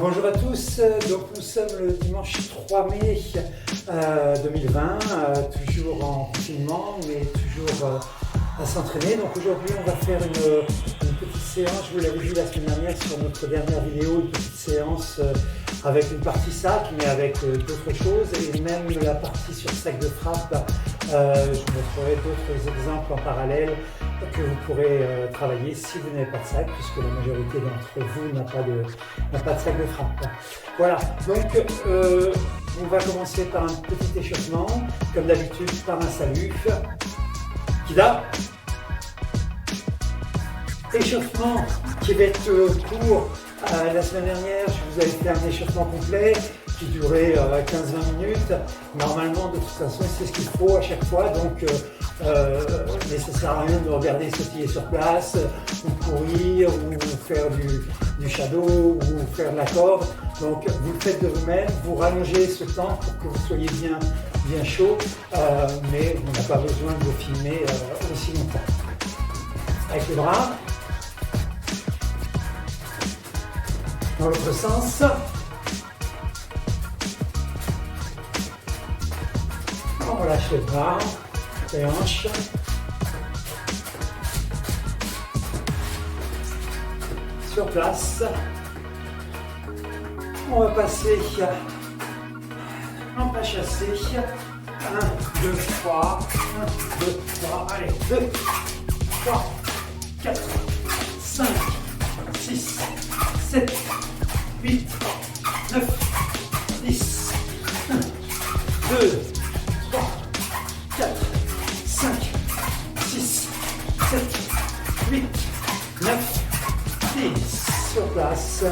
Bonjour à tous, donc nous sommes le dimanche 3 mai 2020, toujours en confinement mais toujours à s'entraîner. Donc aujourd'hui on va faire une petite séance, je vous l'avais vu la semaine dernière sur notre dernière vidéo, une petite séance avec une partie sac mais avec d'autres choses et même la partie sur sac de frappe. Je vous montrerai d'autres exemples en parallèle que vous pourrez travailler si vous n'avez pas de sac, puisque la majorité d'entre vous n'a pas de sac de frappe. Voilà, donc on va commencer par un petit échauffement, comme d'habitude par un salut. Kida. Échauffement qui va être court. La semaine dernière, je vous avais fait un échauffement complet qui durait 15-20 minutes. Normalement, de toute façon, c'est ce qu'il faut à chaque fois. Donc, mais ça ne sert à rien de regarder sautiller sur place, ou courir, ou faire du shadow, ou faire de la corde. Donc, vous le faites de vous-même. Vous rallongez ce temps pour que vous soyez bien chaud. Mais on n'a pas besoin de filmer aussi longtemps. Avec les bras. Dans l'autre sens. On relâche les bras, les hanches. Sur place. On va passer en pas chassé. 1, 2, 3. 1, 2, 3. Allez, 2, 3, 4, 5, 6, 7, 8, 9, 10. 1, 2, 3, 4, 5, 6, 7, 8, 9, 10. Sur place.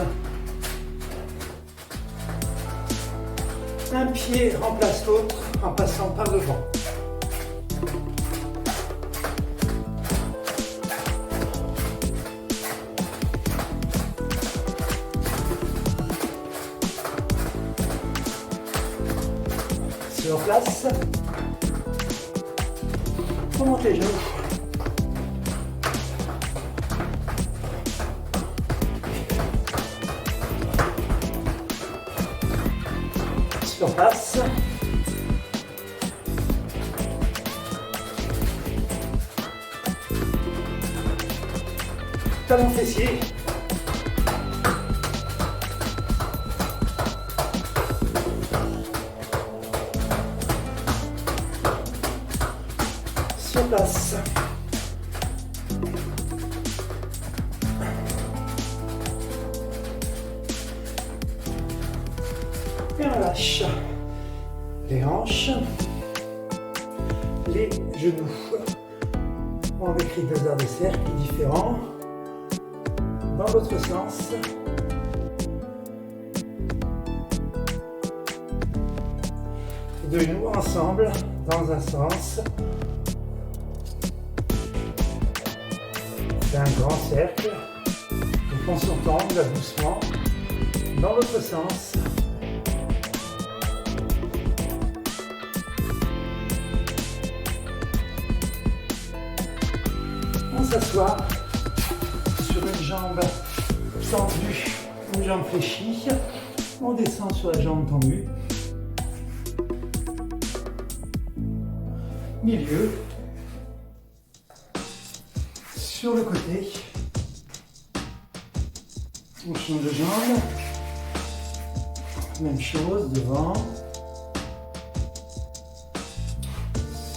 Un pied remplace l'autre en passant par devant. Sur place. On monte les genoux. Sur place. Talon fessier. Sur place. Et on lâche les hanches, les genoux. On décrit deux arcs de cercle différents. Dans l'autre sens. Les deux genoux ensemble dans un sens. C'est un grand cercle. Le ponçon tombe doucement. Dans l'autre sens. On s'assoit sur une jambe tendue, une jambe fléchie. On descend sur la jambe tendue. Milieu. Sur le côté. On change de jambe. Même chose devant.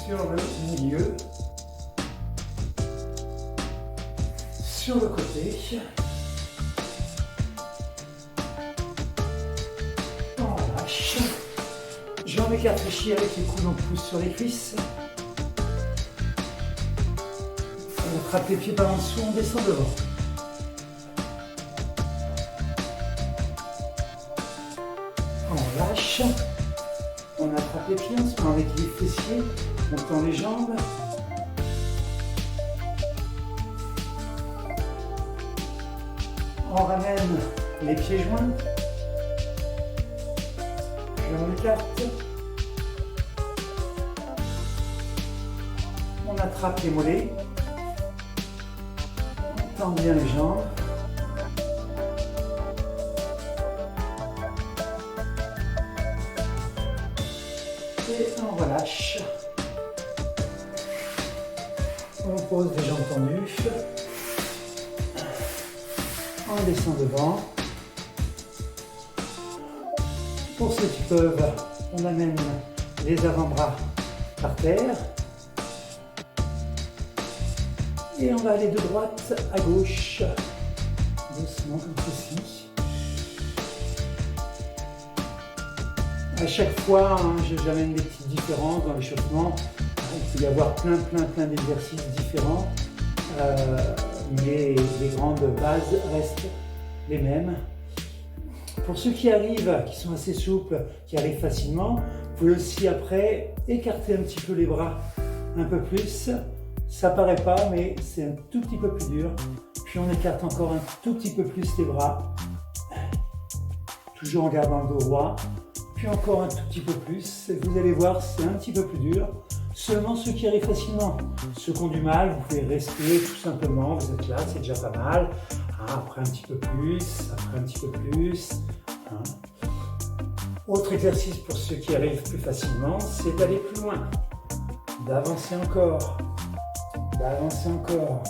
Sur le milieu. Sur le côté. On lâche. Jambes écartées fléchies avec les coudes, on pousse sur les cuisses. On attrape les pieds par en dessous, on descend devant. On lâche. On attrape les pieds, on se met en équilibre fessier. On tend les jambes. On ramène les pieds joints. On écarte. On attrape les mollets. On tend bien les jambes. relâche. On pose les jambes tendues. On descend devant. Pour ceux qui peuvent, on amène les avant-bras par terre. Et on va aller de droite à gauche, doucement comme ceci. À chaque fois, j'amène des petites différences dans l'échauffement. Il peut y avoir plein d'exercices différents, mais les grandes bases restent les mêmes. Pour ceux qui arrivent, qui sont assez souples, qui arrivent facilement, vous pouvez aussi après écarter un petit peu les bras un peu plus. Ça paraît pas, mais c'est un tout petit peu plus dur. Puis on écarte encore un tout petit peu plus les bras. Toujours en gardant le dos droit. Puis encore un tout petit peu plus. Et vous allez voir, c'est un petit peu plus dur. Seulement ceux qui arrivent facilement. Ceux qui ont du mal, vous pouvez rester tout simplement. Vous êtes là, c'est déjà pas mal. Après un petit peu plus, après un petit peu plus. Autre exercice pour ceux qui arrivent plus facilement, c'est d'aller plus loin. D'avancer encore. D'avancer encore.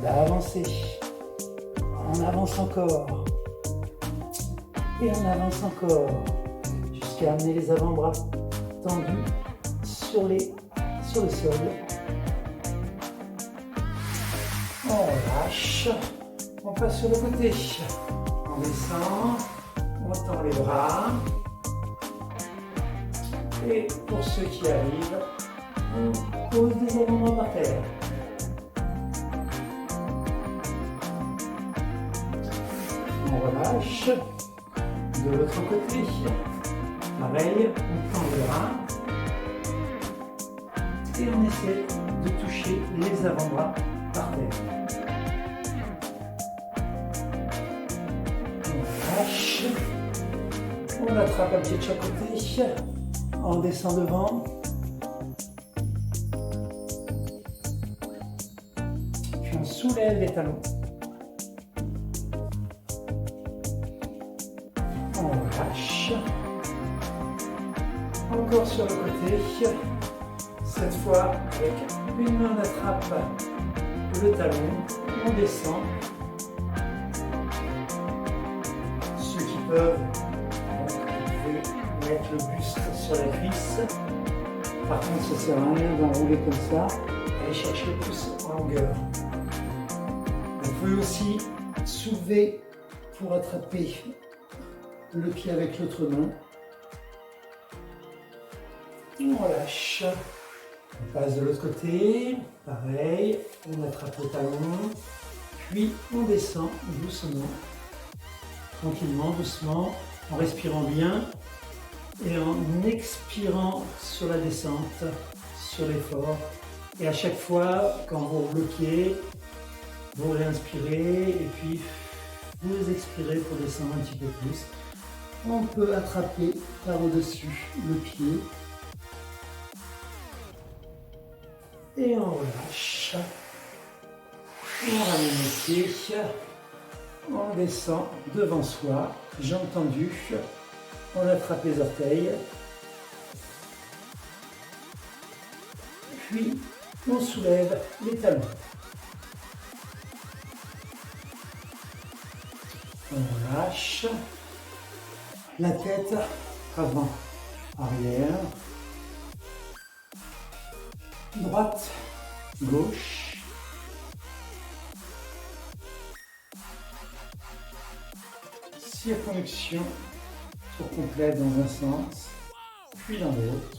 D'avancer. On avance encore. Et on avance encore. Jusqu'à amener les avant-bras tendus sur le sol. On relâche. On passe sur le côté. On descend. On tend les bras. Et pour ceux qui arrivent, on pose des avant-bras par terre. On relâche. De l'autre côté, pareil, on tend les bras. Et on essaie de toucher les avant-bras par terre. On relâche. On attrape un pied de chaque côté. On descend devant. Puis on soulève les talons. On relâche. Encore sur le côté. Cette fois, avec une main, on attrape le talon. On descend. Ceux qui peuvent, mettre le buste sur la cuisse. Par contre, ça ne sert à rien d'enrouler comme ça. Allez chercher le pouce en longueur. Vous pouvez aussi soulever pour attraper le pied avec l'autre main. On relâche. On passe de l'autre côté. Pareil. On attrape le talon. Puis on descend doucement. Tranquillement, doucement. En respirant bien. Et en expirant sur la descente, sur l'effort. Et à chaque fois, quand vous bloquez, vous réinspirez et puis vous expirez pour descendre un petit peu plus. On peut attraper par au-dessus le pied. Et on relâche. On ramène le pied. On descend devant soi, jambes tendues. On attrape les orteils. Puis, on soulève les talons. On relâche. La tête avant, arrière. Droite, gauche. Circonflexion complète dans un sens, puis dans l'autre.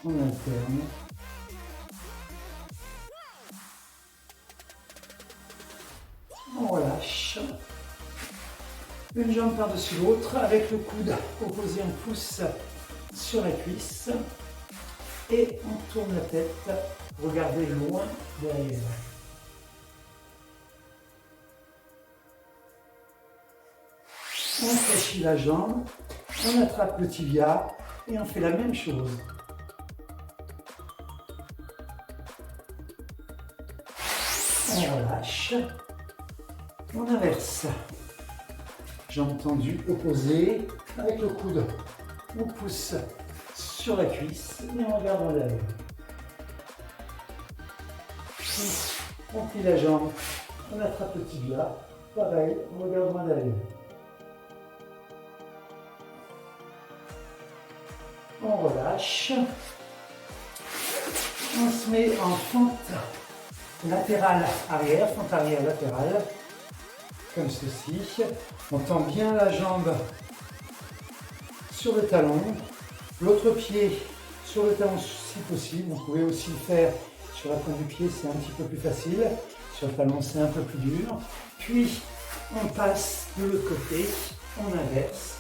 On alterne. On relâche. Une jambe par-dessus l'autre avec le coude opposé, un pouce sur la cuisse. Et on tourne la tête. Regardez loin derrière. On fléchit la jambe, on attrape le tibia et on fait la même chose. On relâche, on inverse. Jambes tendues, opposées, avec le coude on pousse sur la cuisse et on regarde en derrière. On plie la jambe, on attrape le tibia, pareil, on regarde en derrière. On relâche. On se met en fente latérale arrière, fente arrière latérale, comme ceci. On tend bien la jambe sur le talon, l'autre pied sur le talon si possible. Vous pouvez aussi le faire sur la pointe du pied, c'est un petit peu plus facile. Sur le talon, c'est un peu plus dur. Puis, on passe de l'autre côté, on inverse,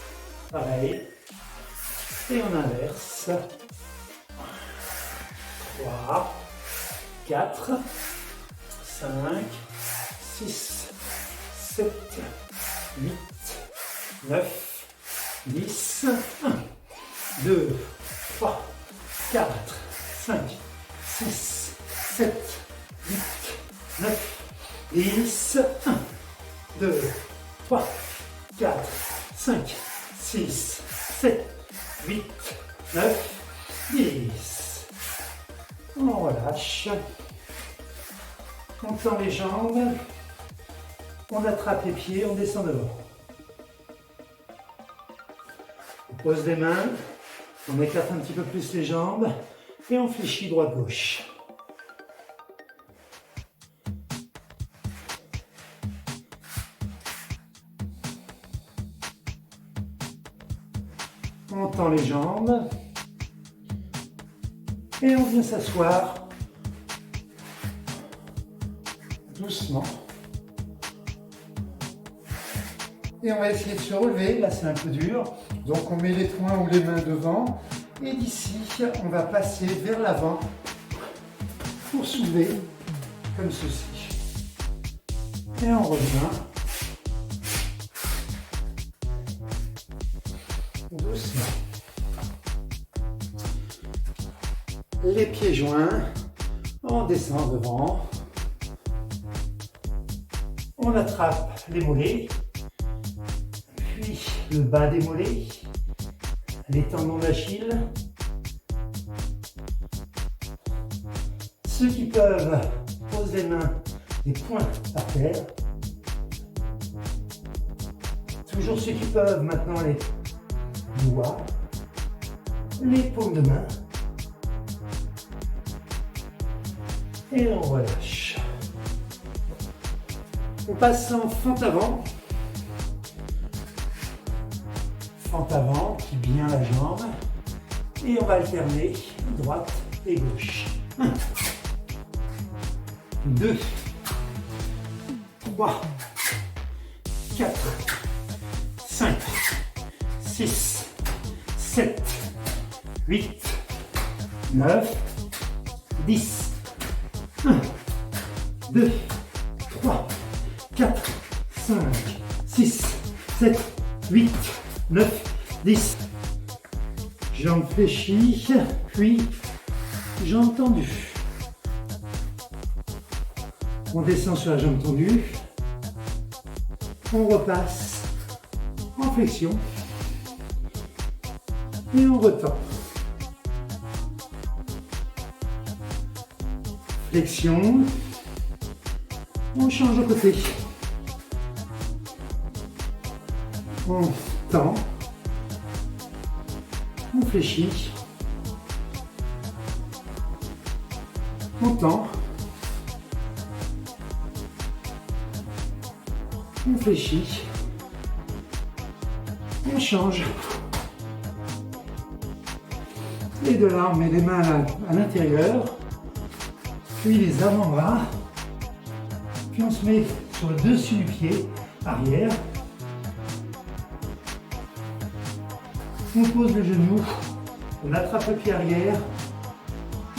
pareil, et on inverse. 3, 4, 5, 6, 7, 8, 9, 10, 1, 2, 3, 4, 5, 6, 7, 8, 9, 10, 1, 2, 3, 4, 5, 6, 7, 8, 9, 10. On relâche, on tend les jambes, on attrape les pieds, on descend devant. On pose les mains, on écarte un petit peu plus les jambes et on fléchit droite-gauche. On tend les jambes. Et on vient s'asseoir doucement. Et on va essayer de se relever. Là, c'est un peu dur. Donc, on met les poings ou les mains devant. Et d'ici, on va passer vers l'avant pour soulever comme ceci. Et on revient doucement. Les pieds joints, on descend devant, on attrape les mollets, puis le bas des mollets, les tendons d'Achille. Ceux qui peuvent poser les mains des poings par terre. Toujours ceux qui peuvent maintenant les doigts, les paumes de main. Et on relâche. On passe en fente avant. Fente avant, qui bien la jambe. Et on va alterner droite et gauche. 1, 2, 3, 4, 5, 6, 7, 8, 9, 10. 1, 2, 3, 4, 5, 6, 7, 8, 9, 10. Jambes fléchies, puis jambes tendues. On descend sur la jambe tendue. On repasse en flexion. Et on retend. Flexion, on change de côté, on tend, on fléchit, on tend, on fléchit, on change, et de là on met les mains à l'intérieur. Puis les avant-bras, puis on se met sur le dessus du pied arrière. On pose le genou, on attrape le pied arrière,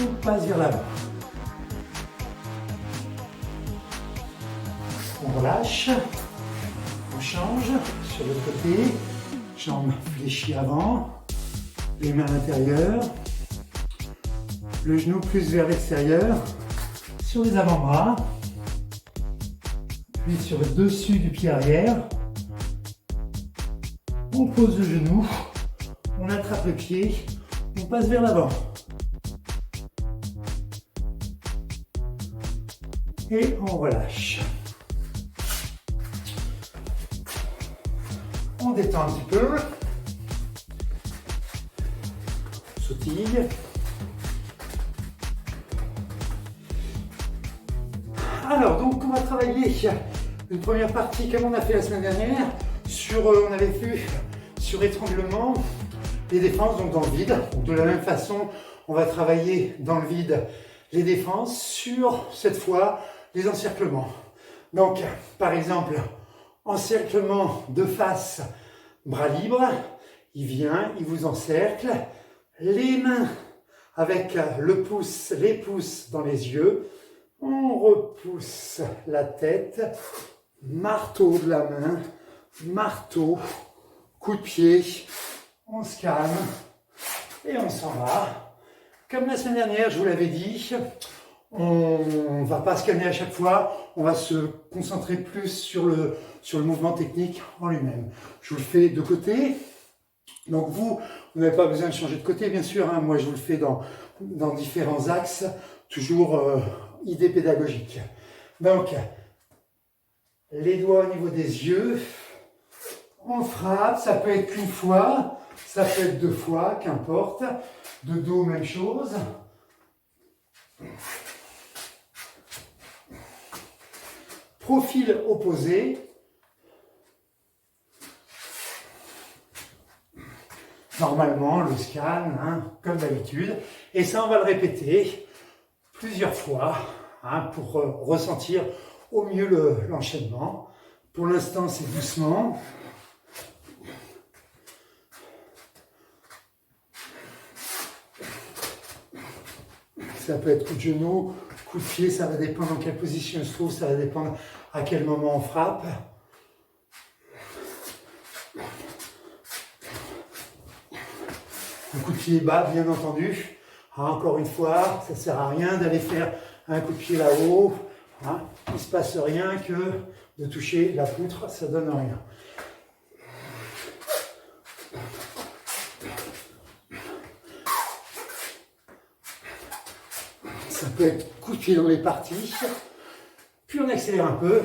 on passe vers l'avant. On relâche, on change sur le côté, jambes fléchies avant, les mains à l'intérieur, le genou plus vers l'extérieur. Sur les avant-bras, puis sur le dessus du pied arrière, on pose le genou, on attrape le pied, on passe vers l'avant. Et on relâche. On détend un petit peu. Sautille. Alors, donc, on va travailler une première partie comme on a fait la semaine dernière. On avait vu sur étranglement les défenses, donc dans le vide. Donc, de la même façon, on va travailler dans le vide les défenses sur, cette fois, les encerclements. Donc, par exemple, encerclement de face, bras libres. Il vient, il vous encercle. Les mains avec le pouce, les pouces dans les yeux. On repousse la tête. Marteau de la main. Marteau. Coup de pied. On se calme. Et on s'en va. Comme la semaine dernière, je vous l'avais dit, on ne va pas se calmer à chaque fois. On va se concentrer plus sur le mouvement technique en lui-même. Je vous le fais de côté. Donc vous n'avez pas besoin de changer de côté, bien sûr. Hein. Moi, je vous le fais dans différents axes. Toujours idée pédagogique. Donc, les doigts au niveau des yeux. On frappe. Ça peut être qu'une fois. Ça peut être 2 fois, qu'importe. De dos, même chose. Profil opposé. Normalement, le scan, hein, comme d'habitude. Et ça, on va le répéter plusieurs fois hein, pour ressentir au mieux l'enchaînement. Pour l'instant, c'est doucement. Ça peut être coup de genou, coup de pied, ça va dépendre dans quelle position on se trouve, ça va dépendre à quel moment on frappe. Un coup de pied bas, bien entendu. Encore une fois, ça ne sert à rien d'aller faire un coup de pied là-haut. Hein. Il ne se passe rien que de toucher la poutre, ça ne donne rien. Ça peut être coup de pied dans les parties. Puis on accélère un peu.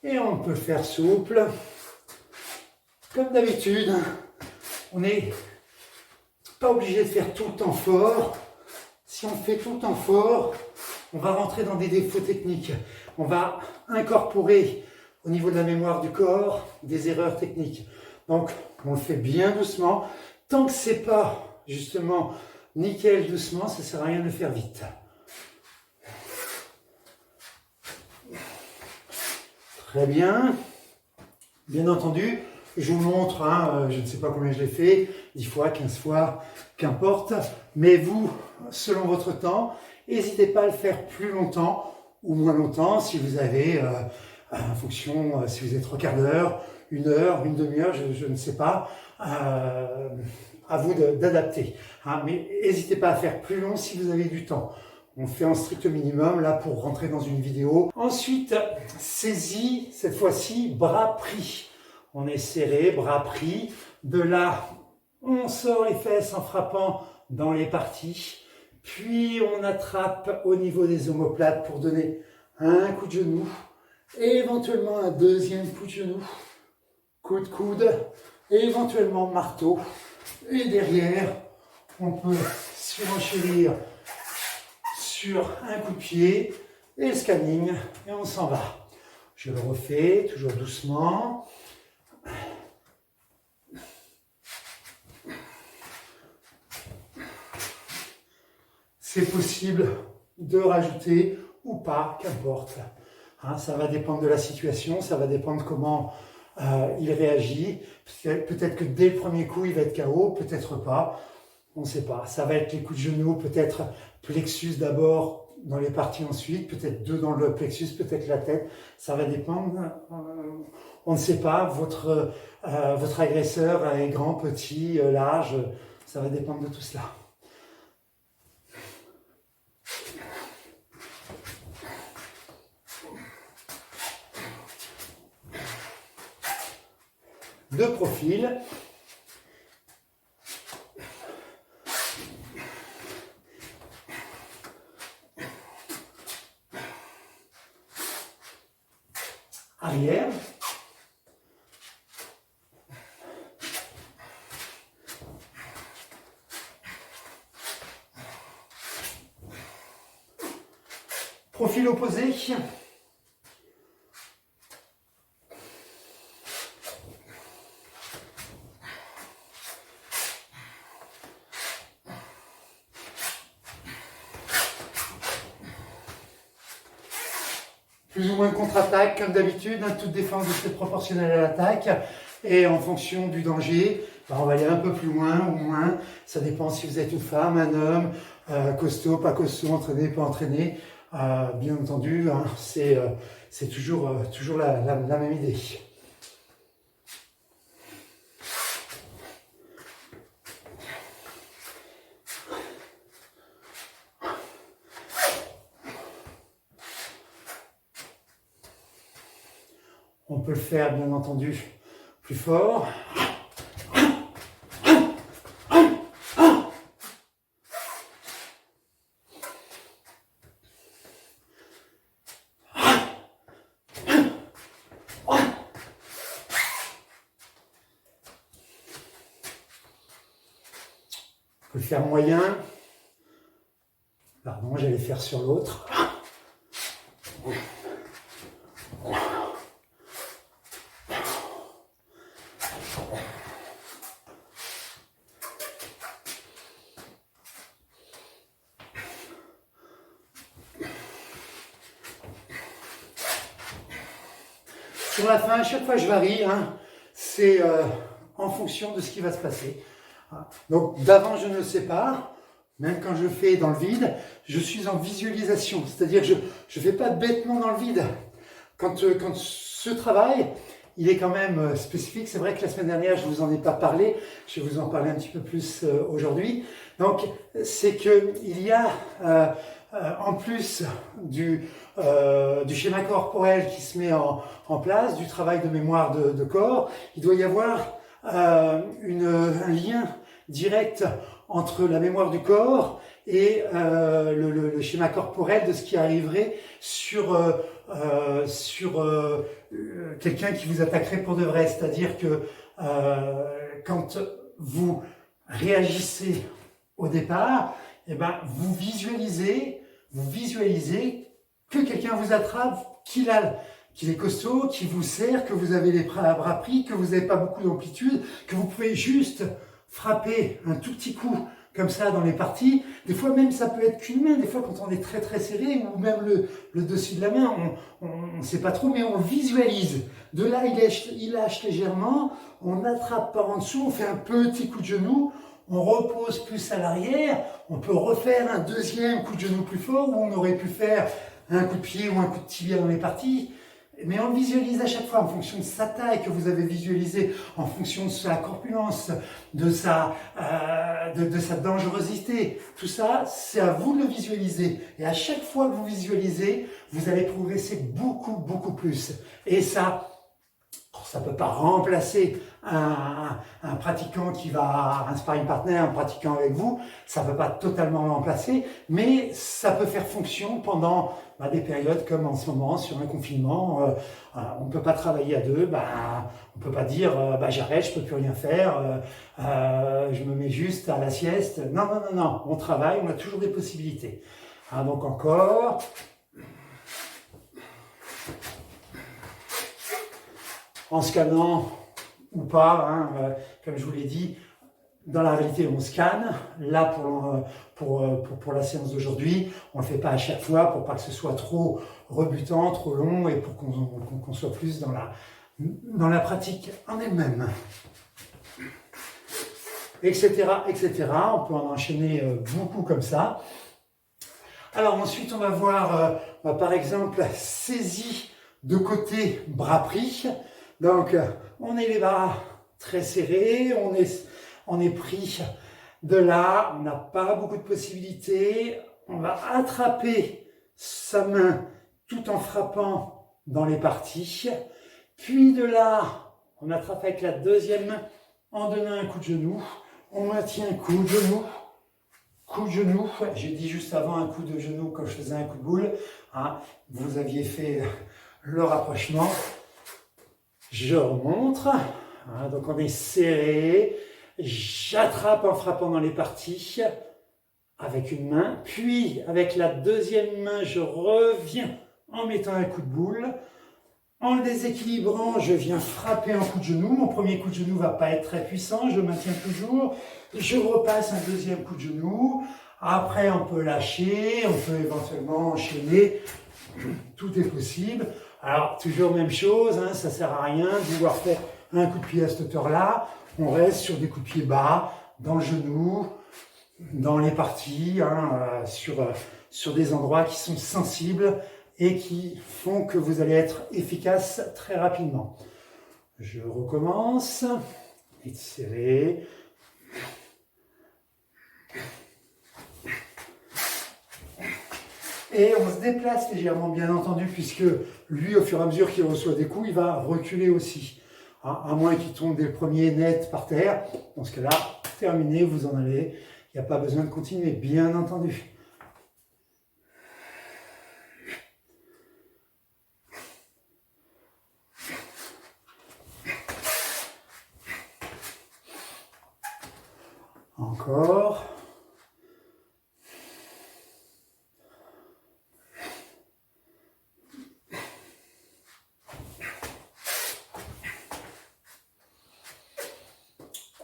Et on peut le faire souple. Comme d'habitude, on n'est pas obligé de faire tout le temps fort. Si on fait tout le temps fort, on va rentrer dans des défauts techniques. On va incorporer au niveau de la mémoire du corps des erreurs techniques. Donc, on le fait bien doucement. Tant que c'est pas justement nickel doucement, ça ne sert à rien de le faire vite. Très bien. Bien entendu, je vous montre, hein, je ne sais pas combien je l'ai fait, 10 fois, 15 fois, qu'importe. Mais vous, selon votre temps, n'hésitez pas à le faire plus longtemps ou moins longtemps si vous avez, en fonction, si vous êtes 3/4 d'heure, 1 heure, une demi-heure, je ne sais pas, à vous d'adapter. Hein, mais n'hésitez pas à faire plus long si vous avez du temps. On fait en strict minimum là pour rentrer dans une vidéo. Ensuite, saisie, cette fois-ci, bras pris. On est serré, bras pris. De là, on sort les fesses en frappant dans les parties. Puis on attrape au niveau des omoplates pour donner un coup de genou. Et éventuellement un deuxième coup de genou. Coup de coude. Et éventuellement marteau. Et derrière, on peut surenchérir sur un coup de pied et le scanning et on s'en va. Je le refais toujours doucement. C'est possible de rajouter ou pas, qu'importe. Hein, ça va dépendre de la situation, ça va dépendre comment il réagit. Peut-être que dès le premier coup il va être KO, peut-être pas. On ne sait pas. Ça va être les coups de genoux, peut-être plexus d'abord, dans les parties ensuite, peut-être 2 dans le plexus, peut-être la tête. Ça va dépendre. On ne sait pas. Votre agresseur est grand, petit, large. Ça va dépendre de tout cela. De profil. Arrière. Profil opposé. Plus ou moins contre-attaque, comme d'habitude, hein, toute défense est proportionnelle à l'attaque. Et en fonction du danger, on va aller un peu plus loin ou moins. Ça dépend si vous êtes une femme, un homme, costaud, pas costaud, entraîné, pas entraîné. Bien entendu, hein, c'est toujours la même idée. On peut le faire, bien entendu, plus fort. On peut le faire moyen. Pardon, j'allais faire sur l'autre. Sur la fin, à chaque fois je varie, hein, c'est en fonction de ce qui va se passer. Donc d'avant je ne le sais pas, même quand je fais dans le vide, je suis en visualisation, c'est-à-dire je ne fais pas bêtement dans le vide. Quand ce travail, il est quand même spécifique, c'est vrai que la semaine dernière je ne vous en ai pas parlé, je vais vous en parler un petit peu plus aujourd'hui. Donc c'est qu'il y a en plus du schéma corporel qui se met en place, du travail de mémoire de corps, il doit y avoir un lien direct entre la mémoire du corps et le schéma corporel de ce qui arriverait sur quelqu'un qui vous attaquerait pour de vrai. C'est-à-dire que quand vous réagissez au départ, eh ben, vous visualisez que quelqu'un vous attrape, qu'il est costaud, qu'il vous serre, que vous avez les bras pris, que vous n'avez pas beaucoup d'amplitude, que vous pouvez juste frapper un tout petit coup comme ça dans les parties. Des fois même ça peut être qu'une main, des fois quand on est très très serré, ou même le dessus de la main, on ne sait pas trop, mais on visualise. De là il lâche légèrement, on attrape par en dessous, on fait un petit coup de genou, on repose plus à l'arrière, on peut refaire un deuxième coup de genou plus fort, ou on aurait pu faire un coup de pied ou un coup de tibia dans les parties. Mais on visualise à chaque fois en fonction de sa taille que vous avez visualisé, en fonction de sa corpulence, de sa dangerosité. Tout ça, c'est à vous de le visualiser. Et à chaque fois que vous visualisez, vous allez progresser beaucoup, beaucoup plus. Et ça ne peut pas remplacer un pratiquant qui va, un sparring partner, un pratiquant avec vous, ça ne peut pas totalement remplacer, mais ça peut faire fonction pendant des périodes comme en ce moment, sur un confinement. On ne peut pas travailler à deux, on ne peut pas dire j'arrête, je ne peux plus rien faire, je me mets juste à la sieste. Non, non, non, non, on travaille, on a toujours des possibilités. Donc encore. En scannant ou pas, comme je vous l'ai dit, dans la réalité on scanne. Là pour la séance d'aujourd'hui, on ne le fait pas à chaque fois pour pas que ce soit trop rebutant, trop long et pour qu'on soit plus dans la pratique en elle-même. Etc., etc. On peut en enchaîner beaucoup comme ça. Alors ensuite on va voir par exemple saisie de côté, bras pris. Donc, on est les bras très serrés, on est pris De là, on n'a pas beaucoup de possibilités. On va attraper sa main tout en frappant dans les parties. Puis de là, on attrape avec la deuxième main en donnant un coup de genou. On maintient un coup de genou. Coup de genou. J'ai dit juste avant un coup de genou quand je faisais un coup de boule. Hein, vous aviez fait le rapprochement. Je remonte. Hein, donc on est serré. J'attrape en frappant dans les parties avec une main. Puis avec la deuxième main, je reviens en mettant un coup de boule. En le déséquilibrant, je viens frapper un coup de genou. Mon premier coup de genou ne va pas être très puissant. Je maintiens toujours. Je repasse un deuxième coup de genou. Après, on peut lâcher. On peut éventuellement enchaîner. Tout est possible. Alors, toujours même chose. Hein, ça ne sert à rien de vouloir faire un coup de pied à cette hauteur-là. On reste sur des coups de pied bas, dans le genou, dans les parties, hein, sur des endroits qui sont sensibles et qui font que vous allez être efficace très rapidement. Je recommence. Étirer. Et on se déplace légèrement, bien entendu, puisque lui, au fur et à mesure qu'il reçoit des coups, il va reculer aussi. À moins qu'il tombe dès le premier net par terre. Dans ce cas-là, terminé, vous en allez. Il n'y a pas besoin de continuer, bien entendu. Encore.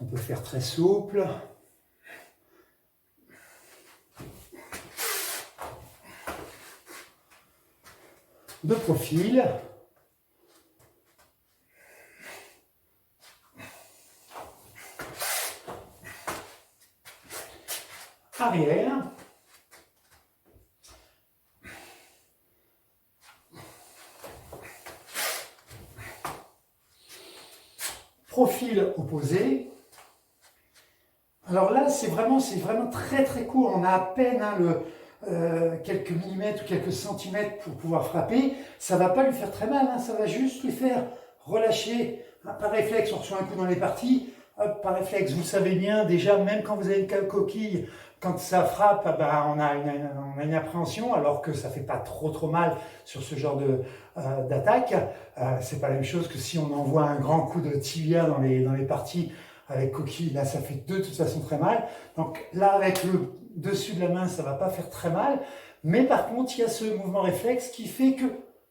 On peut faire très souple. De profil. Arrière. Profil opposé. Alors là, c'est vraiment très très court. On a à peine quelques millimètres ou quelques centimètres pour pouvoir frapper. Ça ne va pas lui faire très mal, hein, ça va juste lui faire relâcher. Par réflexe, on reçoit un coup dans les parties. Hop, par réflexe, vous le savez bien, déjà, même quand vous avez une coquille, quand ça frappe, on a une appréhension, alors que ça ne fait pas trop mal sur ce genre d'attaque. C'est pas la même chose que si on envoie un grand coup de tibia dans les parties avec coquille, là ça fait de toute façon très mal. Donc là, avec le dessus de la main, ça ne va pas faire très mal. Mais par contre, il y a ce mouvement réflexe qui fait que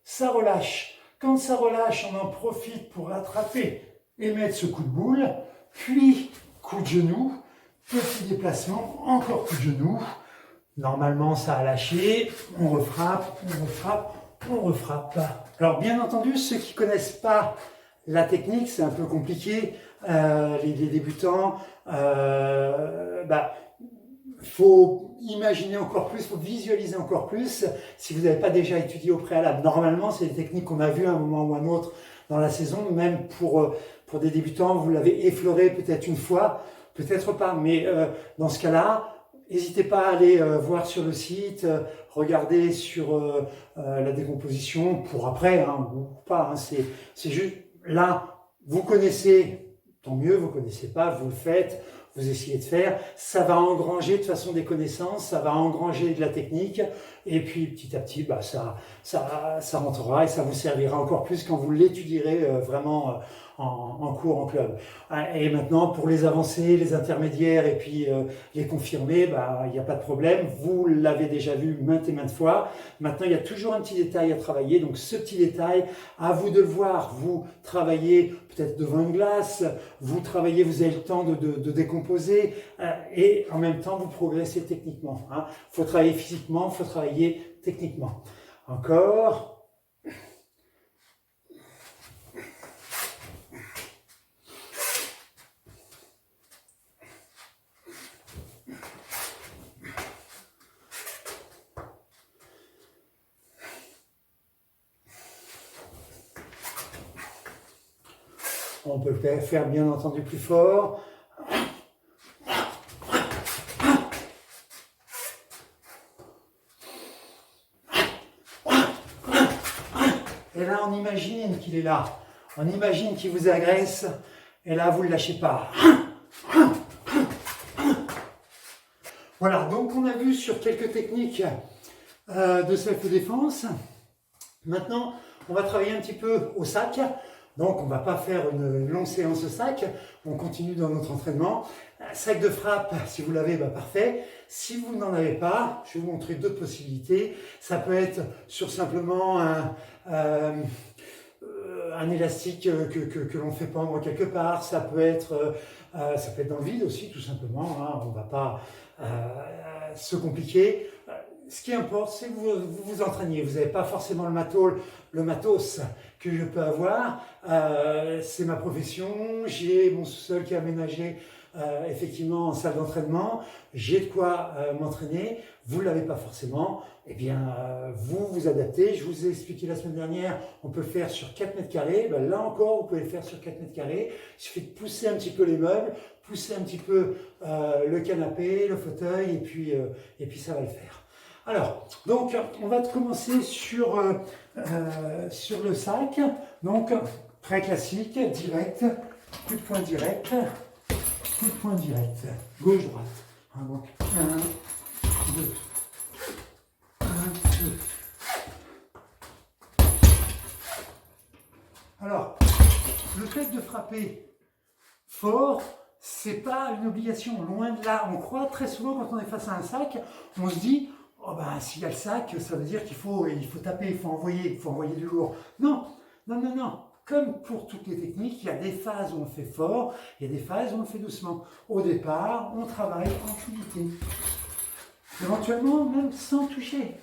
ça relâche. Quand ça relâche, on en profite pour attraper et mettre ce coup de boule. Puis, coup de genou, petit déplacement, encore coup de genou. Normalement, ça a lâché. On refrappe, on refrappe, on refrappe. Alors, bien entendu, ceux qui ne connaissent pas la technique, c'est un peu compliqué. Les débutants, faut imaginer encore plus, faut visualiser encore plus. Si vous n'avez pas déjà étudié au préalable, normalement, c'est des techniques qu'on a vues à un moment ou à un autre dans la saison. Même pour des débutants, vous l'avez effleuré peut-être une fois, peut-être pas. Mais dans ce cas-là, n'hésitez pas à aller voir sur le site, regarder sur la décomposition pour après, hein, ou pas. Hein, c'est juste là, vous connaissez. Tant mieux, vous ne connaissez pas, vous le faites, vous essayez de faire, ça va engranger de toute façon des connaissances, ça va engranger de la technique, et puis petit à petit, ça rentrera et ça vous servira encore plus quand vous l'étudierez vraiment en cours, en club. Et maintenant, pour les avancés, les intermédiaires et puis les confirmés, il n'y a pas de problème, vous l'avez déjà vu maintes et maintes fois. Maintenant, il y a toujours un petit détail à travailler, donc ce petit détail, à vous de le voir, vous travaillez peut-être devant une glace, vous travaillez, vous avez le temps de décomposer et en même temps vous progressez techniquement. Il faut travailler physiquement, il faut travailler techniquement. Encore. On peut le faire bien entendu plus fort. imagine qu'il est là. On imagine qu'il vous agresse. Et là, vous ne le lâchez pas. Voilà, donc on a vu sur quelques techniques de self-défense. Maintenant, on va travailler un petit peu au sac. Donc, on ne va pas faire une longue séance au sac. On continue dans notre entraînement. Sac de frappe, si vous l'avez, parfait. Si vous n'en avez pas, je vais vous montrer d'autres possibilités. Ça peut être sur simplement un élastique que l'on fait pendre quelque part. Ça peut être dans le vide aussi, tout simplement. Hein. On ne va pas se compliquer. Ce qui importe, c'est que vous vous entraîniez. Vous n'avez pas forcément le matos que je peux avoir. C'est ma profession. J'ai mon sous-sol qui est aménagé effectivement en salle d'entraînement. J'ai de quoi m'entraîner. Vous ne l'avez pas forcément. Eh bien, vous vous adaptez. Je vous ai expliqué la semaine dernière, on peut le faire sur 4 mètres carrés. Ben, là encore, vous pouvez le faire sur 4 mètres carrés. Il suffit de pousser un petit peu les meubles, pousser un petit peu le canapé, le fauteuil, et puis ça va le faire. Alors, donc, on va commencer sur le sac. Donc, très classique, direct, coup de poing direct, coup de poing direct, gauche-droite. Hein, donc, 1, 2, 1, 2. Alors, le fait de frapper fort, c'est pas une obligation, loin de là. On croit très souvent quand on est face à un sac, on se dit, oh ben, s'il y a le sac, ça veut dire qu'il faut taper, il faut envoyer du lourd. Non, non, non, non. Comme pour toutes les techniques, il y a des phases où on fait fort, il y a des phases où on fait doucement. Au départ, on travaille en fluidité. Éventuellement, même sans toucher.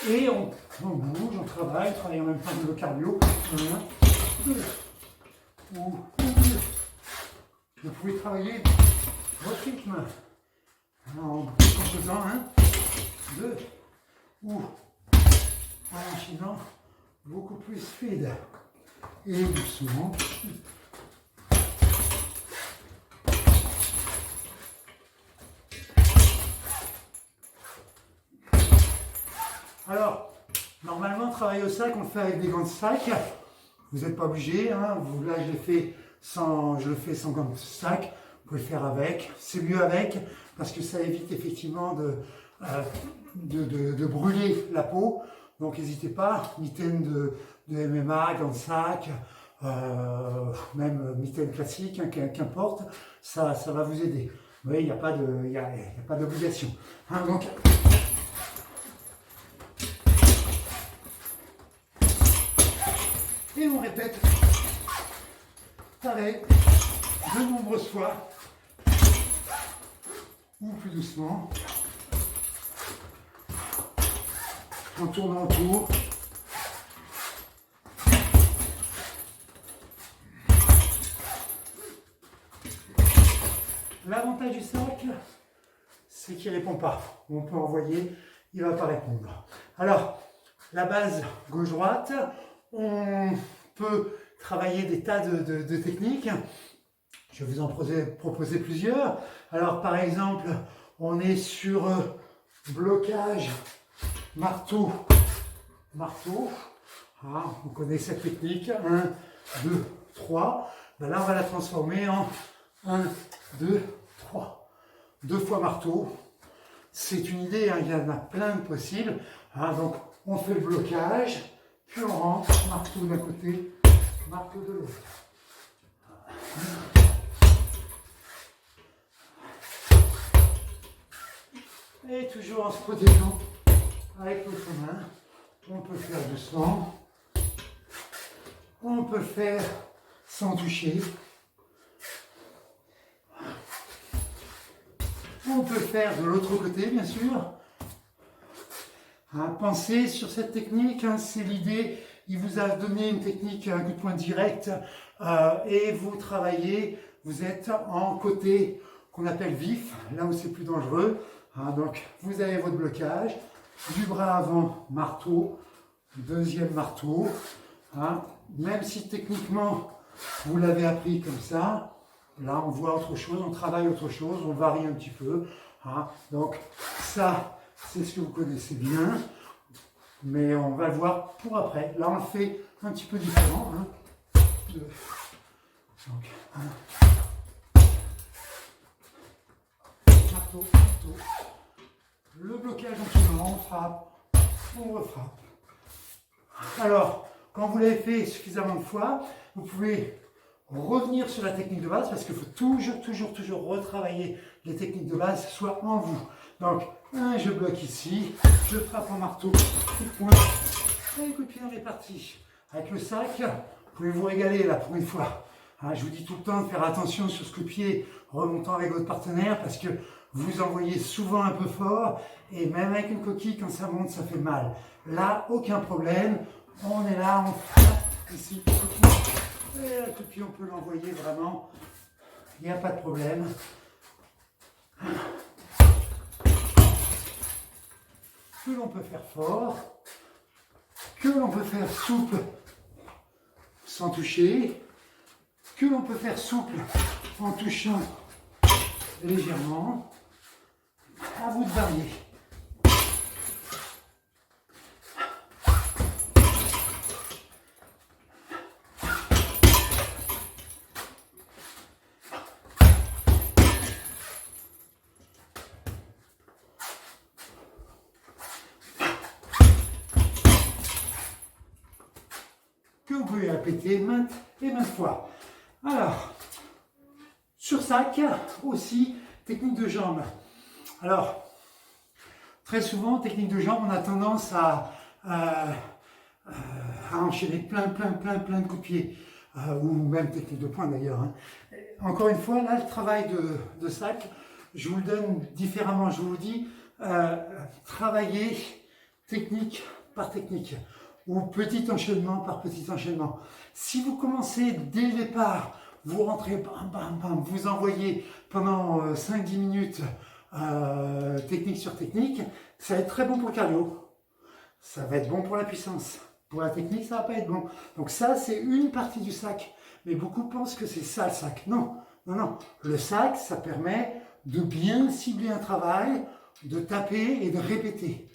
Et on bouge, on travaille en même temps que le cardio. 1, 2, ou 2. Vous pouvez travailler votre rythme. En faisant 1, 2, ou en enchaînant beaucoup plus fluide. Et doucement. Alors, normalement, travailler au sac, on le fait avec des gants de sac. Vous n'êtes pas obligé. Hein. Là, je le fais sans gants de sac. Vous pouvez le faire avec. C'est mieux avec parce que ça évite effectivement de brûler la peau. Donc, n'hésitez pas. Mitaine de MMA, gants de sac, même mitaine classique, hein, qu'importe. Ça va vous aider. Oui, il n'y a pas d'obligation. Hein, donc, et on répète, pareil, de nombreuses fois, ou plus doucement, en tournant autour. L'avantage du sac, c'est qu'il ne répond pas. On peut envoyer, il ne va pas répondre. Alors, la base gauche-droite, on peut travailler des tas de techniques. Je vais vous en proposer plusieurs. Alors, par exemple, on est sur blocage, marteau. Ah, on connaît cette technique. 1, 2, 3. Ben là, on va la transformer en 1, 2, 3. 2 fois marteau. C'est une idée, hein, il y en a plein de possibles. Ah, donc, on fait le blocage. Puis on rentre, marteau d'un côté, marteau de l'autre. Et toujours en se protégeant avec notre main. On peut faire doucement. On peut faire sans toucher. On peut faire de l'autre côté, bien sûr. Pensez sur cette technique, hein, c'est l'idée, il vous a donné une technique, un coup de poing direct, et vous travaillez, vous êtes en côté qu'on appelle vif, là où c'est plus dangereux. Hein, donc vous avez votre blocage, du bras avant, marteau, deuxième marteau. Hein, même si techniquement vous l'avez appris comme ça, là on voit autre chose, on travaille autre chose, on varie un petit peu. Hein, donc ça, c'est ce que vous connaissez bien. mais on va le voir pour après. Là, on le fait un petit peu différent. 1, 2, donc 1, marteau, marteau. Le blocage en tournant, on frappe, on refrappe. Alors, quand vous l'avez fait suffisamment de fois, vous pouvez revenir sur la technique de base parce qu'il faut toujours retravailler les techniques de base, soit en vous. Donc, je bloque ici, je frappe en marteau, coup de poing, et coup de pied dans les parties. Avec le sac, vous pouvez vous régaler là pour une fois. Je vous dis tout le temps de faire attention sur ce coup de pied remontant avec votre partenaire parce que vous envoyez souvent un peu fort et même avec une coquille, quand ça monte, ça fait mal. Là, aucun problème. On est là, on frappe ici. Et le coup de pied, on peut l'envoyer vraiment. Il n'y a pas de problème. Que l'on peut faire fort, que l'on peut faire souple sans toucher, que l'on peut faire souple en touchant légèrement. À vous de varier. Que vous pouvez répéter maintes et maintes fois. Alors, sur sac aussi, technique de jambe. Alors, très souvent, technique de jambe, on a tendance à enchaîner plein de coups de pied, ou même technique de poing d'ailleurs. Encore une fois, là, le travail de sac, je vous le donne différemment. Je vous dis, travailler technique par technique, ou petit enchaînement par petit enchaînement. Si vous commencez dès le départ, vous rentrez, bam, bam, bam, vous envoyez pendant 5-10 minutes technique sur technique, ça va être très bon pour le cardio. Ça va être bon pour la puissance. Pour la technique, ça va pas être bon. Donc ça, c'est une partie du sac. Mais beaucoup pensent que c'est ça le sac. Non, non, non. Le sac, ça permet de bien cibler un travail, de taper et de répéter.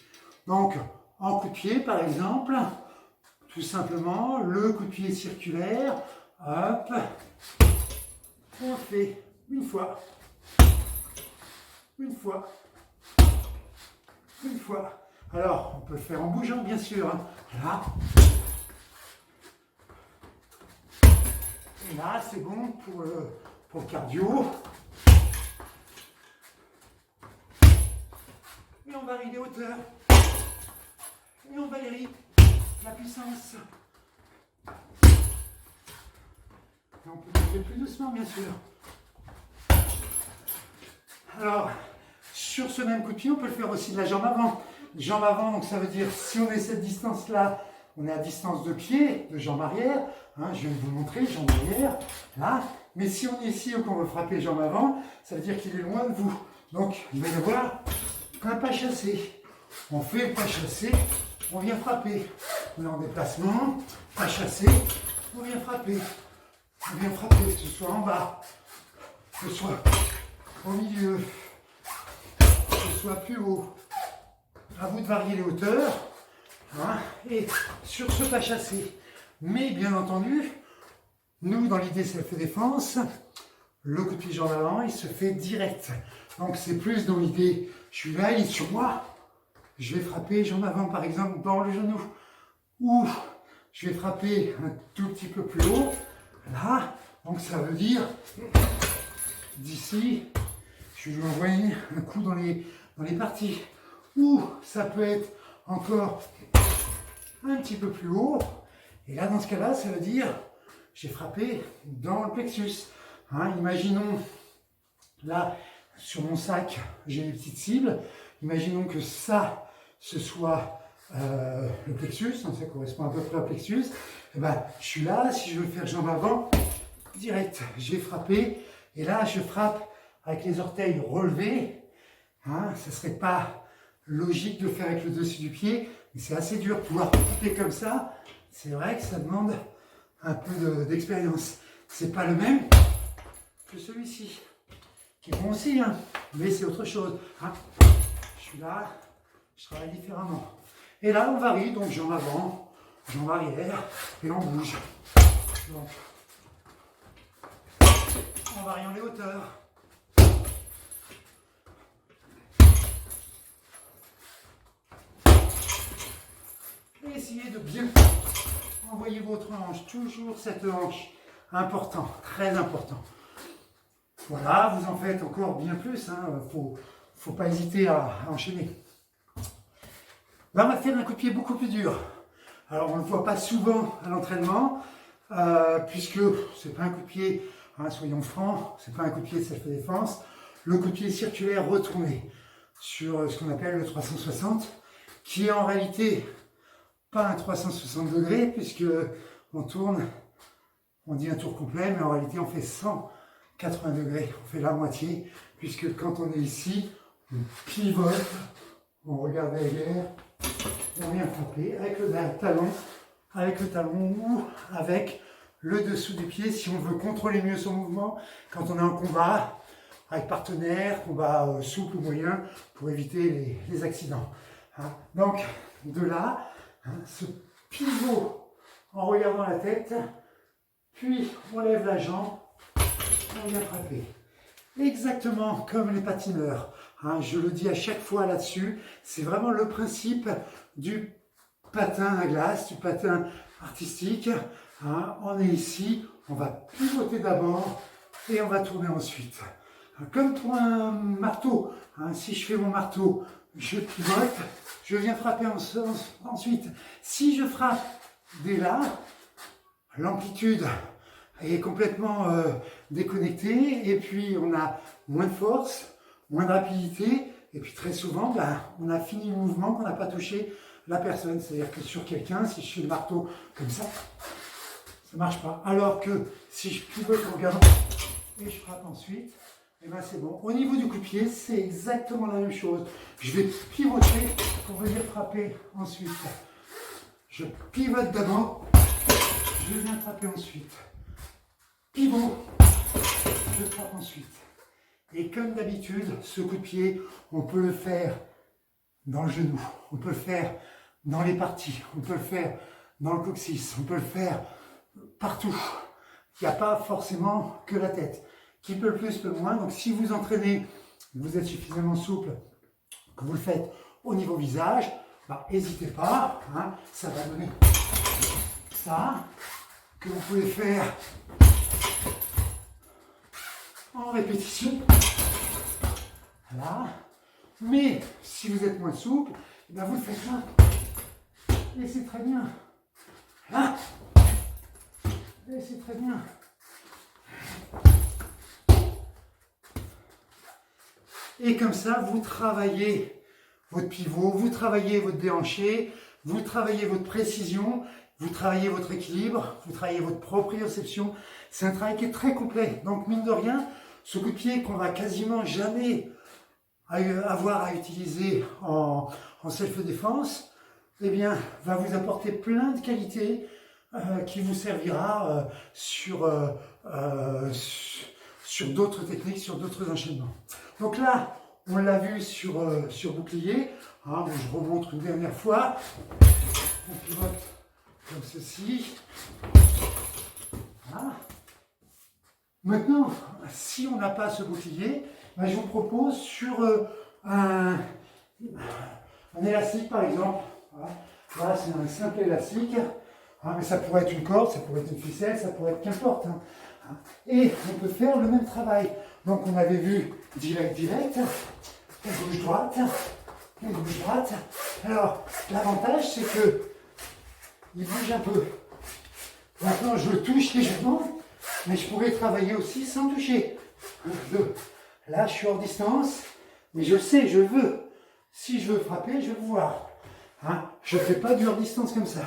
Donc, en coup de pied, par exemple, tout simplement, le coup de pied circulaire, hop, on le fait une fois, une fois, une fois. Alors, on peut le faire en bougeant, bien sûr. Là. Et là, c'est bon pour le cardio. Et on varie les hauteurs. Et on varie la puissance. Et on peut monter plus doucement, bien sûr. Alors, sur ce même coup de pied, on peut le faire aussi de la jambe avant. Jambe avant, donc ça veut dire, si on est cette distance-là, on est à distance de pied, de jambe arrière. Je viens de vous montrer, jambe arrière, là. Mais si on est ici ou qu'on veut frapper jambe avant, ça veut dire qu'il est loin de vous. Donc, il va y avoir un pas chassé. On fait le pas chassé, on vient frapper. On est en déplacement, pas chassé, on vient frapper. On vient frapper, que ce soit en bas, que ce soit au milieu, que ce soit plus haut. À vous de varier les hauteurs. Et sur ce pas chassé. Mais bien entendu, nous, dans l'idée self-défense, le coup de pied jambe avant, il se fait direct. Donc c'est plus dans l'idée, je suis là, il est sur moi. Je vais frapper jambe avant, par exemple, dans le genou. Ou je vais frapper un tout petit peu plus haut. Là, donc ça veut dire, d'ici, je vais lui envoyer un coup dans les parties. Ou ça peut être encore un petit peu plus haut. Et là, dans ce cas-là, ça veut dire j'ai frappé dans le plexus. Imaginons, là, sur mon sac, j'ai une petite cible. Imaginons que ça, ce soit le plexus. Ça correspond à peu près au plexus. Et ben, je suis là, si je veux faire jambe avant, direct, j'ai frappé. Et là, je frappe avec les orteils relevés. Ce ne serait pas logique de le faire avec le dessus du pied, mais c'est assez dur de pouvoir couper comme ça. C'est vrai que ça demande un peu d'expérience. C'est pas le même que celui-ci, qui est bon aussi, mais c'est autre chose. Je suis là, je travaille différemment. Et là, on varie, donc jambe avant, jambe arrière, et on bouge. Donc, en variant les hauteurs. Et essayez de bien envoyer votre hanche, toujours cette hanche. Important, très important. Voilà, vous en faites encore bien plus, hein. Faut pas hésiter à enchaîner. Là, on va faire un coup de pied beaucoup plus dur. Alors, on ne le voit pas souvent à l'entraînement, puisque c'est pas un coup de pied, hein, soyons francs, c'est pas un coup de pied de self-défense. Le coup de pied circulaire retourné sur ce qu'on appelle le 360, qui est en réalité pas un 360 degrés, puisque on tourne, on dit un tour complet, mais en réalité on fait 180 degrés, on fait la moitié, puisque quand on est ici, on pivote, on regarde derrière, on vient frapper avec le talon ou avec le dessous du pied, si on veut contrôler mieux son mouvement, quand on est en combat, avec partenaire, combat souple ou moyen, pour éviter les accidents. Hein. Donc, de là, ce pivot en regardant la tête, puis on lève la jambe, on vient frapper. Exactement comme les patineurs. Hein, je le dis à chaque fois là-dessus, c'est vraiment le principe du patin à glace, du patin artistique. Hein, on est ici, on va pivoter d'abord et on va tourner ensuite. Hein, comme pour un marteau, hein, si je fais mon marteau, je pivote, je viens frapper ensuite. Si je frappe dès là, l'amplitude est complètement déconnectée et puis on a moins de force, moins de rapidité et puis très souvent on a fini le mouvement qu'on n'a pas touché la personne. C'est-à-dire que sur quelqu'un, si je fais le marteau comme ça ne marche pas. Alors que si je pivote en regardant et je frappe ensuite, et ben c'est bon. Au niveau du coup de pied, c'est exactement la même chose. Je vais pivoter pour venir frapper ensuite. Je pivote d'abord, je viens frapper ensuite. Pivot, je frappe ensuite. Et comme d'habitude, ce coup de pied, on peut le faire dans le genou, on peut le faire dans les parties, on peut le faire dans le coccyx, on peut le faire partout. Il n'y a pas forcément que la tête. Qui peut le plus, peut le moins. Donc si vous entraînez, vous êtes suffisamment souple, que vous le faites au niveau visage, n'hésitez pas, hein, ça va donner ça, que vous pouvez faire en répétition. Voilà. Mais si vous êtes moins souple, vous le faites là. Et c'est très bien. Là. Et c'est très bien. Et comme ça, vous travaillez votre pivot, vous travaillez votre déhanché, vous travaillez votre précision, vous travaillez votre équilibre, vous travaillez votre proprioception. C'est un travail qui est très complet. Donc, mine de rien, ce coup de pied qu'on va quasiment jamais avoir à utiliser en self-défense, eh bien, va vous apporter plein de qualités qui vous servira sur d'autres techniques, sur d'autres enchaînements. Donc là, on l'a vu sur bouclier. Hein, je remontre une dernière fois. On pivote comme ceci. Voilà. Maintenant, si on n'a pas ce bouclier, je vous propose sur un élastique par exemple. Voilà, c'est un simple élastique. Hein, mais ça pourrait être une corde, ça pourrait être une ficelle, ça pourrait être qu'importe. Hein. Et on peut faire le même travail. Donc on avait vu direct, gauche-droite, gauche-droite. Alors, l'avantage, c'est que il bouge un peu. Maintenant, je le touche légèrement, mais je pourrais travailler aussi sans toucher. Là, je suis hors distance, mais je sais, je veux. Si je veux frapper, je vais le voir. Hein, je ne fais pas du hors distance comme ça.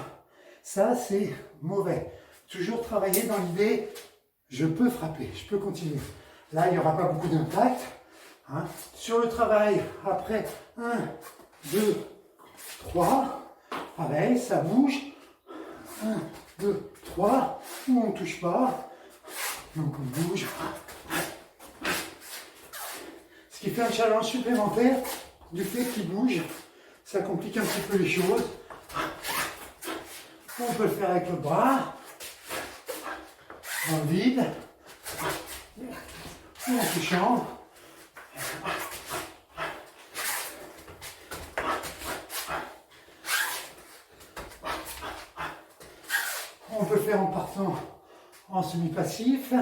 Ça, c'est mauvais. Toujours travailler dans l'idée, je peux frapper, je peux continuer. Là, il n'y aura pas beaucoup d'impact. Hein. Sur le travail, après 1, 2, 3, pareil, ça bouge. 1, 2, 3, où on ne touche pas. Donc on bouge. Ce qui fait un challenge supplémentaire du fait qu'il bouge. Ça complique un petit peu les choses. On peut le faire avec le bras, dans le vide, ou en touchant. On peut le faire en partant en semi-passif.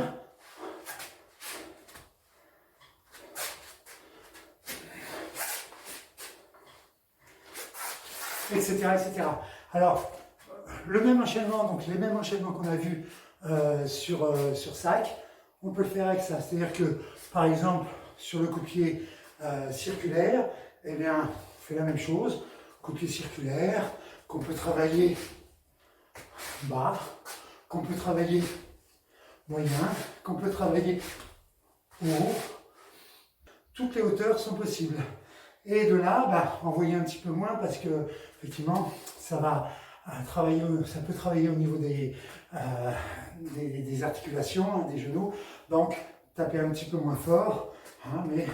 Etc., etc. Alors, le même enchaînement, donc les mêmes enchaînements qu'on a vus sur sac, on peut le faire avec ça. C'est-à-dire que, par exemple, sur le coup-de-pied circulaire, eh bien, on fait la même chose. Coup-de-pied circulaire, qu'on peut travailler bas, qu'on peut travailler moyen, qu'on peut travailler haut. Toutes les hauteurs sont possibles. Et de là, envoyer un petit peu moins parce que effectivement, ça va travailler, ça peut travailler au niveau des articulations, hein, des genoux. Donc, taper un petit peu moins fort, hein, mais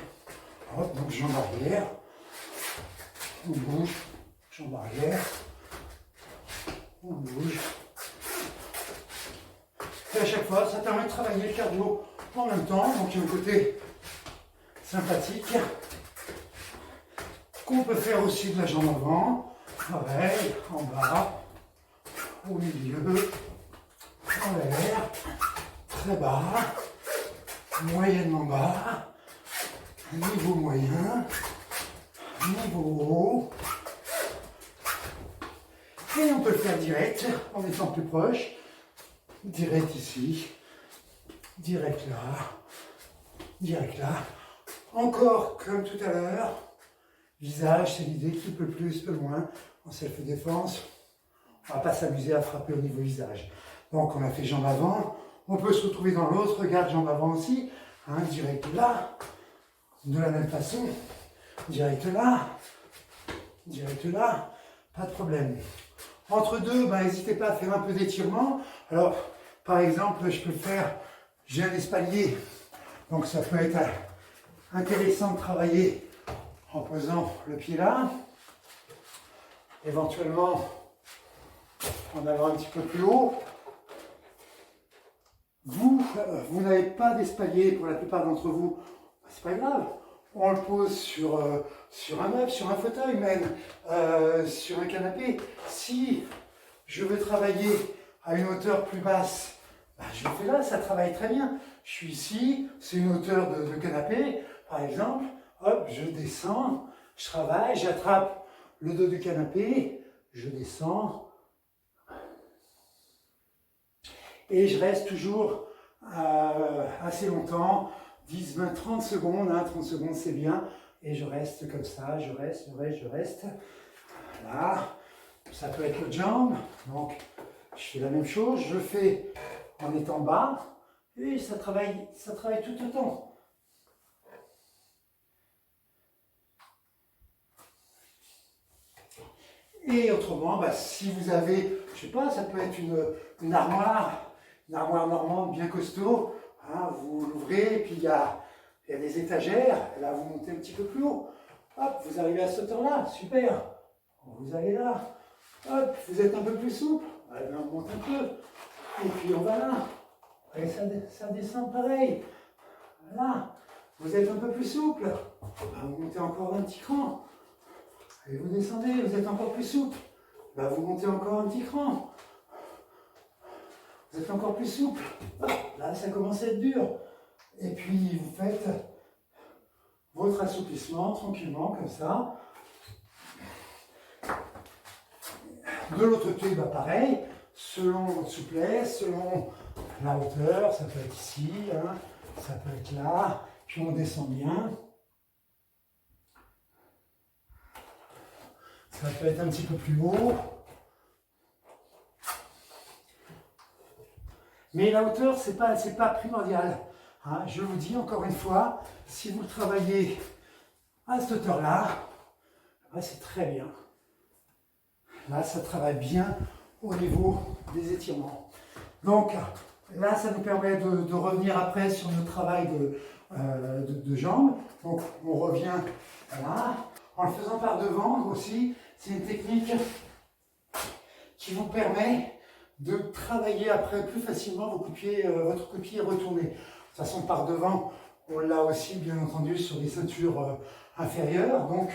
hop, donc jambe arrière, on bouge, jambe arrière, on bouge. Et à chaque fois, ça permet de travailler le cardio en même temps. Donc, il y a un côté sympathique qu'on peut faire aussi de la jambe avant, pareil, en bas, au milieu, en l'air, très bas, moyennement bas, niveau moyen, niveau haut. Et on peut le faire direct en étant plus proche, direct ici, direct là, direct là. Encore comme tout à l'heure. Visage, c'est l'idée qui peut plus, peut moins. En self-défense, on ne va pas s'amuser à frapper au niveau visage. Donc on a fait jambe avant, on peut se retrouver dans l'autre, regarde jambe avant aussi, hein, direct là, de la même façon, direct là, pas de problème. Entre deux, n'hésitez pas à faire un peu d'étirement. Alors, par exemple, je peux faire, j'ai un espalier, donc ça peut être intéressant de travailler en posant le pied là, éventuellement en allant un petit peu plus haut. Vous n'avez pas d'espalier pour la plupart d'entre vous, c'est pas grave. On le pose sur un meuble, sur un fauteuil même, sur un canapé. Si je veux travailler à une hauteur plus basse, je le fais là, ça travaille très bien. Je suis ici, c'est une hauteur de canapé, par exemple. Hop, je descends, je travaille, j'attrape le dos du canapé, je descends. Et je reste toujours assez longtemps, 10, 20, 30 secondes, hein, 30 secondes c'est bien. Et je reste comme ça, je reste. Voilà, ça peut être l'autre jambe. Donc, je fais la même chose, je le fais en étant bas. Et ça travaille tout autant. Et autrement, si vous avez, je sais pas, ça peut être une armoire normande bien costaud, hein, vous l'ouvrez, et puis il y a des étagères, et là vous montez un petit peu plus haut, hop, vous arrivez à ce hauteur-là, super, vous allez là, hop, vous êtes un peu plus souple, allez, on monte un peu, et puis on va là, et ça descend pareil, voilà, vous êtes un peu plus souple, vous montez encore d'un petit cran. Et vous descendez, vous êtes encore plus souple. Vous montez encore un petit cran. Vous êtes encore plus souple. Là, ça commence à être dur. Et puis, vous faites votre assouplissement tranquillement, comme ça. De l'autre côté, pareil. Selon votre souplesse, selon la hauteur, ça peut être ici, hein, ça peut être là. Puis on descend bien. Ça peut être un petit peu plus haut. Mais la hauteur, c'est pas primordial. Hein, je vous dis encore une fois, si vous travaillez à cette hauteur-là, c'est très bien. Là, ça travaille bien au niveau des étirements. Donc, là, ça nous permet de revenir après sur notre travail de jambes. Donc, on revient là. En le faisant par devant aussi, c'est une technique qui vous permet de travailler après plus facilement votre coup de pied retourné. De toute façon, par devant, on l'a aussi bien entendu sur des ceintures inférieures, donc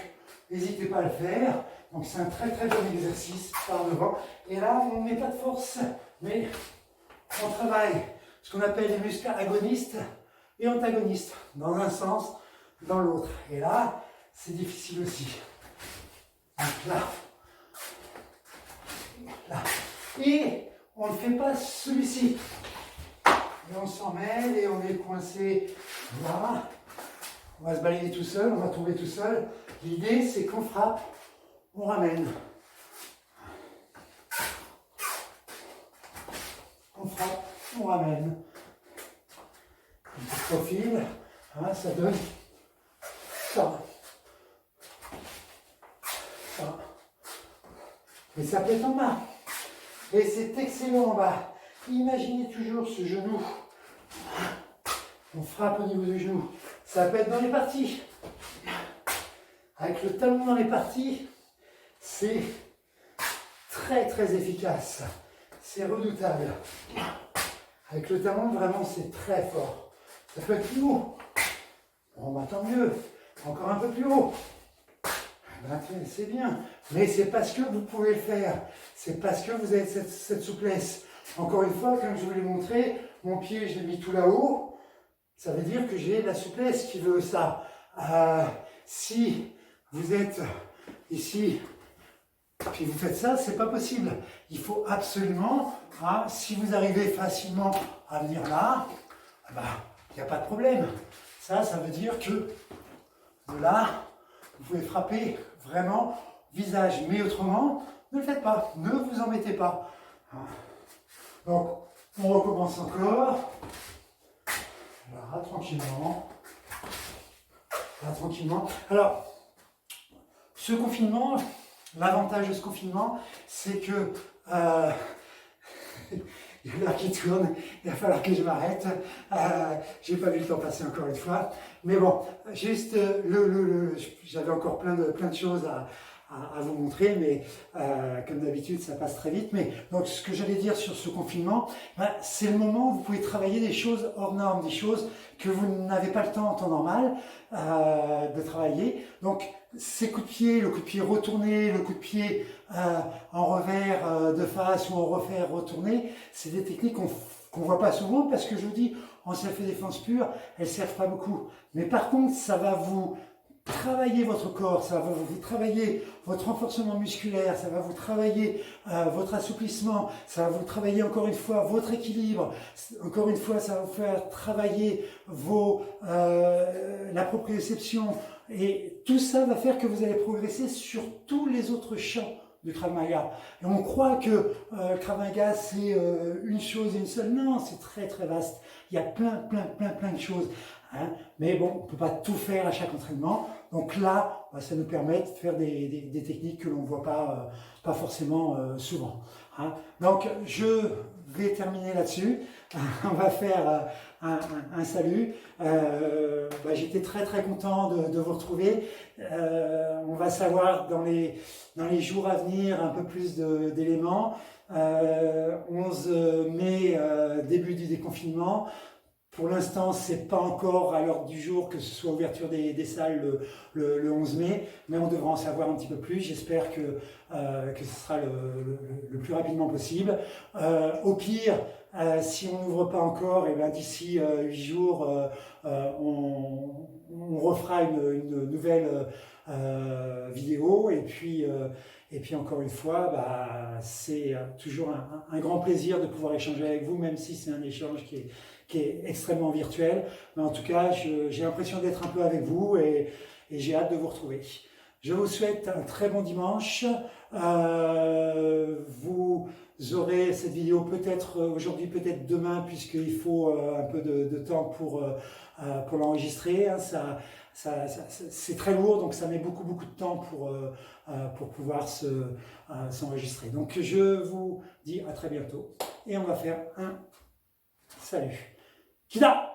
n'hésitez pas à le faire. Donc c'est un très très bon exercice par devant. Et là, on ne met pas de force, mais on travaille ce qu'on appelle les muscles agonistes et antagonistes, dans un sens, dans l'autre. Et là, c'est difficile aussi. Donc là, là. Et on ne fait pas celui-ci. Et on s'en mêle et on est coincé là. On va se balayer tout seul, on va tomber tout seul. L'idée, c'est qu'on frappe, on ramène. On frappe, on ramène. Un petit profil, hein, ça donne ça. Ça. Et ça peut être en bas. Et c'est excellent en bas. Imaginez toujours ce genou. On frappe au niveau du genou. Ça peut être dans les parties. Avec le talon dans les parties, c'est très très efficace. C'est redoutable. Avec le talon, vraiment, c'est très fort. Ça peut être plus haut. Bon, bah, tant mieux. Encore un peu plus haut. Ben, c'est bien. Mais c'est parce que vous pouvez le faire. C'est parce que vous avez cette souplesse. Encore une fois, comme je vous l'ai montré, mon pied, je l'ai mis tout là-haut. Ça veut dire que j'ai la souplesse qui veut ça. Si vous êtes ici, puis vous faites ça, c'est pas possible. Il faut absolument, si vous arrivez facilement à venir là, il n'y a pas de problème. Ça veut dire que de là, vous pouvez frapper vraiment visage. Mais autrement, ne le faites pas. Ne vous embêtez pas. Donc, on recommence encore. Là, tranquillement. Là, tranquillement. Alors, ce confinement, l'avantage de ce confinement, c'est que il y a l'heure qui tourne, il va falloir que je m'arrête. J'ai pas vu le temps passer encore une fois. Mais bon, juste j'avais encore plein de choses à vous montrer, mais comme d'habitude, ça passe très vite. Mais donc, ce que j'allais dire sur ce confinement, c'est le moment où vous pouvez travailler des choses hors normes, des choses que vous n'avez pas le temps en temps normal de travailler. Donc, ces coups de pied, le coup de pied retourné, le coup de pied en revers de face ou en revers retourné, c'est des techniques qu'on voit pas souvent parce que je vous dis, en self-défense pure, elles servent pas beaucoup. Mais par contre, ça va vous travailler votre corps, ça va vous travailler votre renforcement musculaire, ça va vous travailler votre assouplissement, ça va vous travailler encore une fois votre équilibre, encore une fois ça va vous faire travailler la proprioception et tout ça va faire que vous allez progresser sur tous les autres champs du Krav Maga. Et on croit que le Krav Maga c'est une chose et une seule, non, c'est très très vaste, il y a plein de choses. Mais bon, on ne peut pas tout faire à chaque entraînement. Donc là, ça nous permet de faire des techniques que l'on ne voit pas forcément souvent. Donc je vais terminer là-dessus. On va faire un salut. J'étais très très content de vous retrouver. On va savoir dans les jours à venir un peu plus d'éléments. 11 mai, début du déconfinement. Pour l'instant, c'est pas encore à l'ordre du jour que ce soit ouverture des salles le 11 mai, mais on devra en savoir un petit peu plus. J'espère que ce sera le plus rapidement possible. Au pire, si on n'ouvre pas encore, et d'ici 8 jours, on refera une nouvelle vidéo. Et puis encore une fois, c'est toujours un grand plaisir de pouvoir échanger avec vous, même si c'est un échange qui est extrêmement virtuel. Mais en tout cas, j'ai l'impression d'être un peu avec vous et j'ai hâte de vous retrouver. Je vous souhaite un très bon dimanche. Vous aurez cette vidéo peut-être aujourd'hui, peut-être demain, puisqu'il faut un peu de temps pour l'enregistrer. C'est très lourd, donc ça met beaucoup de temps pour pouvoir s'enregistrer. Donc je vous dis à très bientôt et on va faire un salut. Kida!